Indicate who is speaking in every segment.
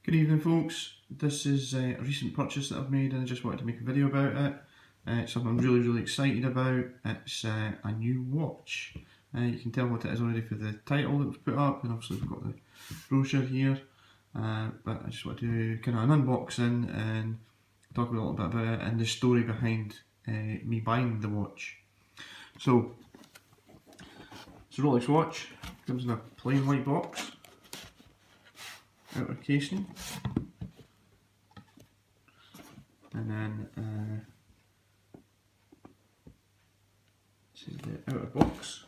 Speaker 1: Good evening folks, this is a recent purchase that I've made and I just wanted to make a video about it. It's something I'm really excited about. It's a new watch. You can tell what it is already for the title that we've put up, and obviously we've got the brochure here. But I just want to do kind of an unboxing and talk a little bit about it and the story behind me buying the watch. So, it's a Rolex watch, comes in a plain white box. Outer casing, and then this is the outer box.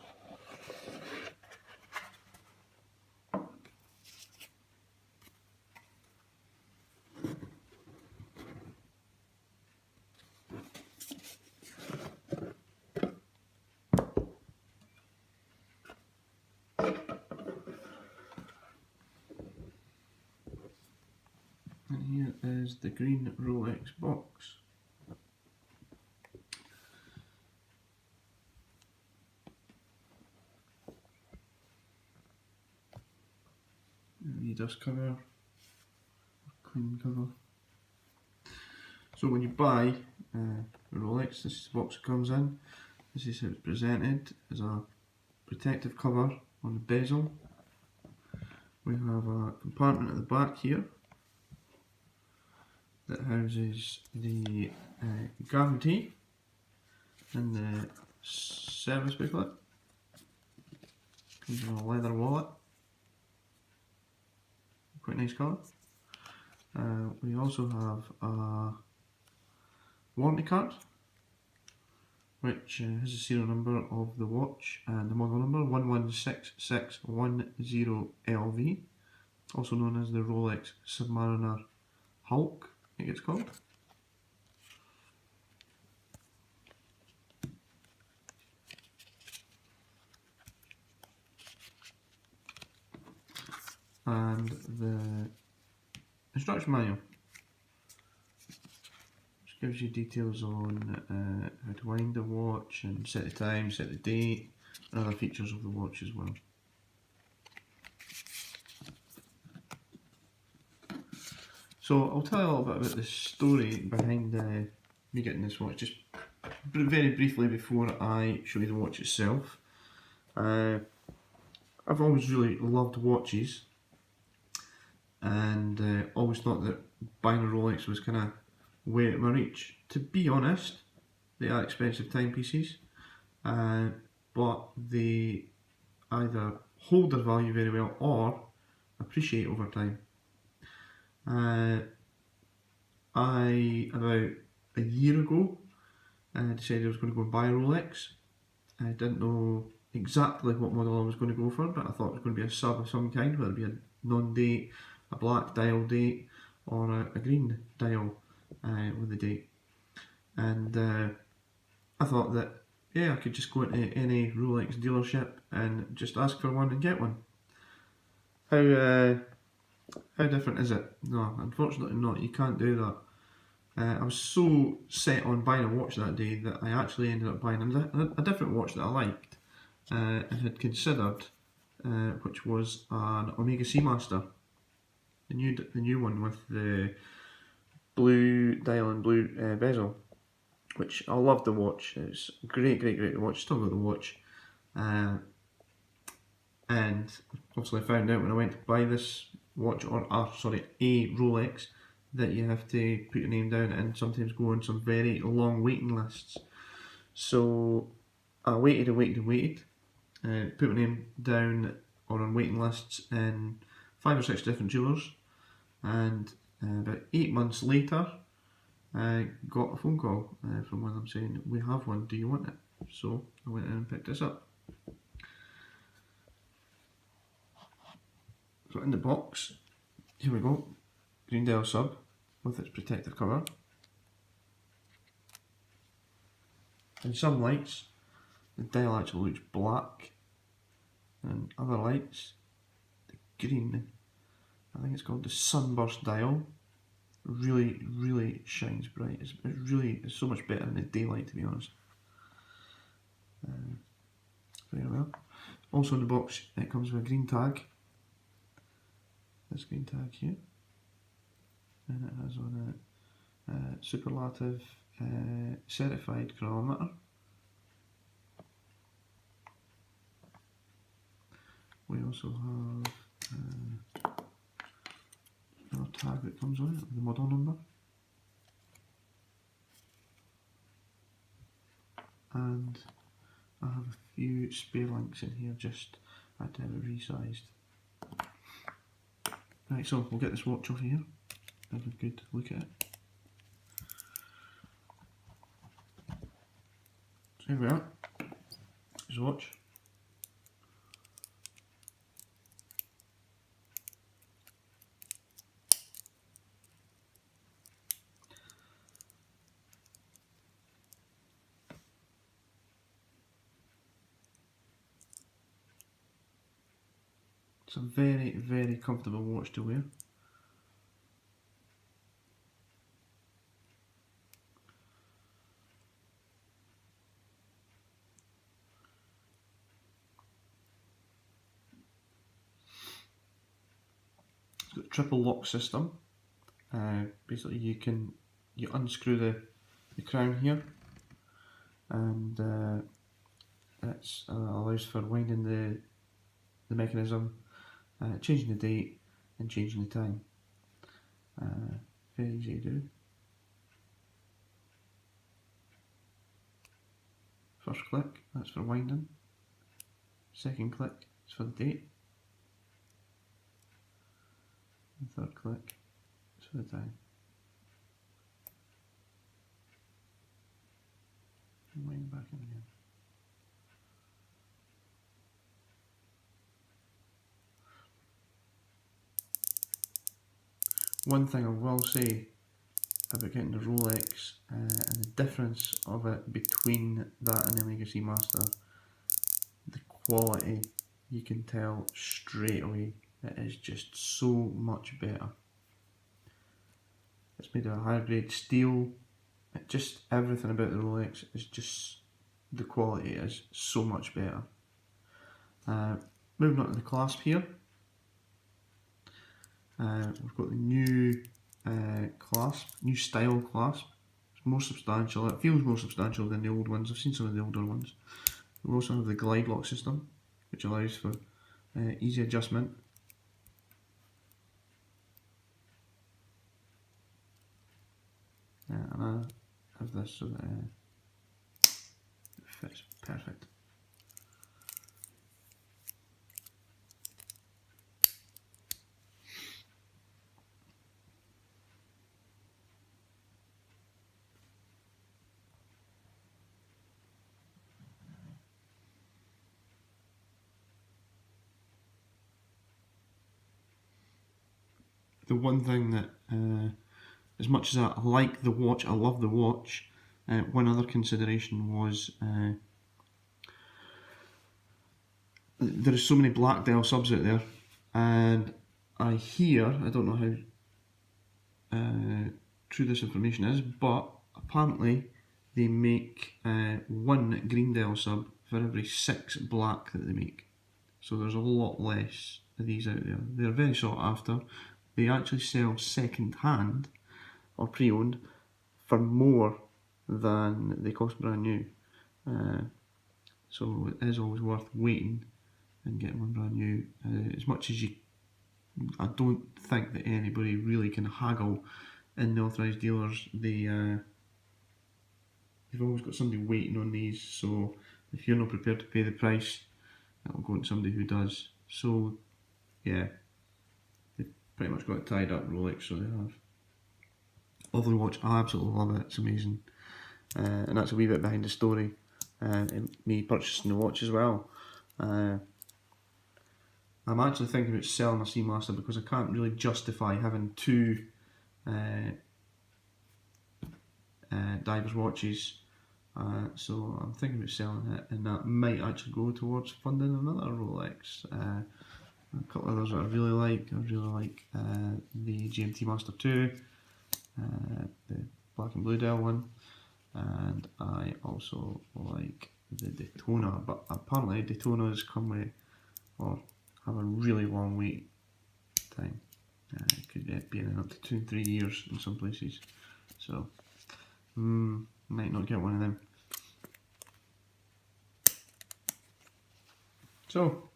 Speaker 1: And here is the green Rolex box. The dust cover, clean cover. So when you buy a Rolex, this is the box it comes in. This is how it's presented as a protective cover on the bezel. We have a compartment at the back here that houses the guarantee and the service booklet. Comes in a leather wallet, quite nice colour. We also have a warranty card which has the serial number of the watch and the model number 116610LV, also known as the Rolex Submariner Hulk, I think it's called. And the instruction manual, which gives you details on how to wind the watch and set the time, set the date, and other features of the watch as well. So I'll tell you a little bit about the story behind me getting this watch, just very briefly before I show you the watch itself. I've always really loved watches, and always thought that buying a Rolex was kind of way out my reach. To be honest, they are expensive timepieces, but they either hold their value very well or appreciate over time. I, about a year ago, decided I was going to go and buy a Rolex. I didn't know exactly what model I was going to go for, but I thought it was going to be a sub of some kind, whether it be a non-date, a black dial date, or a green dial with the date. And I thought that, yeah, I could just go into any Rolex dealership and just ask for one and get one. How different is it? No, unfortunately not, you can't do that. I was so set on buying a watch that day that I actually ended up buying a different watch that I liked and had considered, which was an Omega Seamaster. The new one with the blue dial and blue bezel, which I loved the watch. It's great to watch. Still got the watch, and obviously I found out when I went to buy this watch, or a Rolex, that you have to put your name down and sometimes go on some very long waiting lists. So I waited, put my name down or on waiting lists in 5 or 6 different jewellers, and about 8 months later I got a phone call from one of them saying, "We have one, do you want it?" So I went in and picked this up. So in the box, here we go, green dial sub with its protective cover. In some lights the dial actually looks black, and other lights the green, I think it's called the sunburst dial, really shines bright. It's so much better in the daylight, to be honest. Very well. Also in the box it comes with a green tag, this green tag here, and it has on it superlative certified chronometer. We also have another tag that comes on it with the model number, and I have a few spare links in here just I had to have it resized. Right, so we'll get this watch off here, have a good look at it. So here we are, there's a watch. It's a very, very comfortable watch to wear. It's got a triple lock system. Basically you unscrew the crown here, and it allows for winding the mechanism, changing the date and changing the time. Very easy to do. First click, that's for winding. Second click is for the date. And third click is for the time. And wind back in again. One thing I will say about getting the Rolex and the difference of it between that and the Omega Seamaster, the quality, you can tell straight away, it is just so much better. It's made of a higher grade steel, just everything about the Rolex is just, the quality is so much better. Moving on to the clasp here. We've got the new clasp, new style clasp. It's more substantial, it feels more substantial than the old ones. I've seen some of the older ones. We also have the glide lock system, which allows for easy adjustment. And I have this so that it fits perfect. The one thing that, as much as I like the watch, I love the watch, one other consideration was there are so many black dial subs out there, and I hear, I don't know how true this information is, but apparently they make one green dial sub for every 6 black that they make. So there's a lot less of these out there. They're very sought after. They actually sell second hand or pre-owned for more than they cost brand new. So it is always worth waiting and getting one brand new. As much as I don't think that anybody really can haggle in the authorised dealers. They've always got somebody waiting on these, so if you're not prepared to pay the price, it'll go to somebody who does. So yeah, they've pretty much got it tied up, Rolex, so they have. Lovely watch, I absolutely love it, it's amazing. And that's a wee bit behind the story, me purchasing the watch as well. I'm actually thinking about selling a Seamaster because I can't really justify having 2 divers watches, so I'm thinking about selling it, and that might actually go towards funding another Rolex. A couple of others that I really like. I really like the GMT Master 2, the black and blue dial one, and I also like the Daytona, but apparently Daytonas come with, or have a really long wait time. It could being in up to 2 and 3 years in some places. So, might not get one of them. So,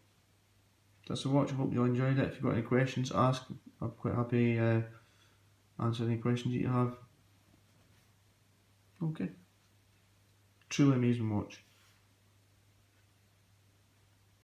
Speaker 1: that's the watch. I hope you all enjoyed it. If you've got any questions, ask. I'm quite happy answer any questions that you have. Okay. Truly amazing watch.